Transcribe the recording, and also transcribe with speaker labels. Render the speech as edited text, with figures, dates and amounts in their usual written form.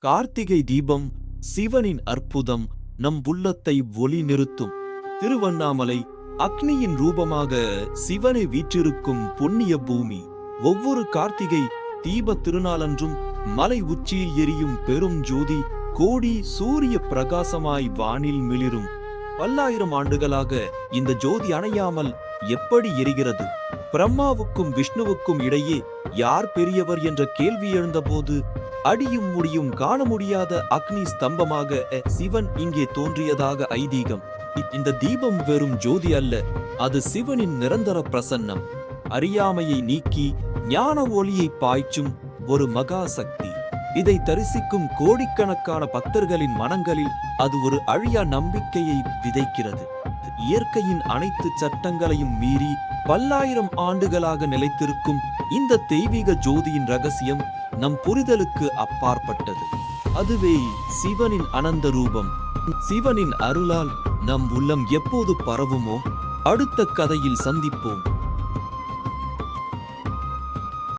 Speaker 1: கார்த்திகை தீபம் சிவனின் அற்புதம் நம் உள்ளத்தை ஒளி நிறுத்தும். திருவண்ணாமலை அக்னியின் ரூபமாக சிவனை வீற்றிருக்கும் புண்ணிய பூமி. ஒவ்வொரு கார்த்திகை தீப திருநாளன்றும் மலை உச்சியில் எரியும் பெரும் ஜோதி கோடி சூரிய பிரகாசமாய் வானில் மிளிரும். பல்லாயிரம் ஆண்டுகளாக இந்த ஜோதி அணையாமல் எப்படி எரிகிறது? பிரம்மாவுக்கும் விஷ்ணுவுக்கும் இடையே யார் பெரியவர் என்ற கேள்வி எழுந்தபோது அடியும் முடியும் காண முடியாத அக்னி ஸ்தம்பமாக சிவன் இங்கே தோன்றியதாக ஐதீகம். இந்த தீபம் வெறும் ஜோதி அல்ல, அது சிவனின் நிரந்தர பிரசன்னம். அறியாமையை நீக்கி ஞான ஒளியை பாய்ச்சும் ஒரு மகா சக்தி. இதை தரிசிக்கும் கோடிக்கணக்கான பக்தர்களின் மனங்களில் அது ஒரு அழியா நம்பிக்கையை விதைக்கிறது. இயற்கையின் அனைத்து சட்டங்களையும் மீறி பல்லாயிரம் ஆண்டுகளாக நிலைத்திருக்கும் இந்த தெய்வீக ஜோதியின் ரகசியம் நம் புரிதலுக்கு அப்பாற்பட்டது. அதுவே சிவனின் அனந்த ரூபம். சிவனின் அருளால் நம் உள்ளம் எப்போது பரவுமோ அடுத்த கதையில் சந்திப்போம்.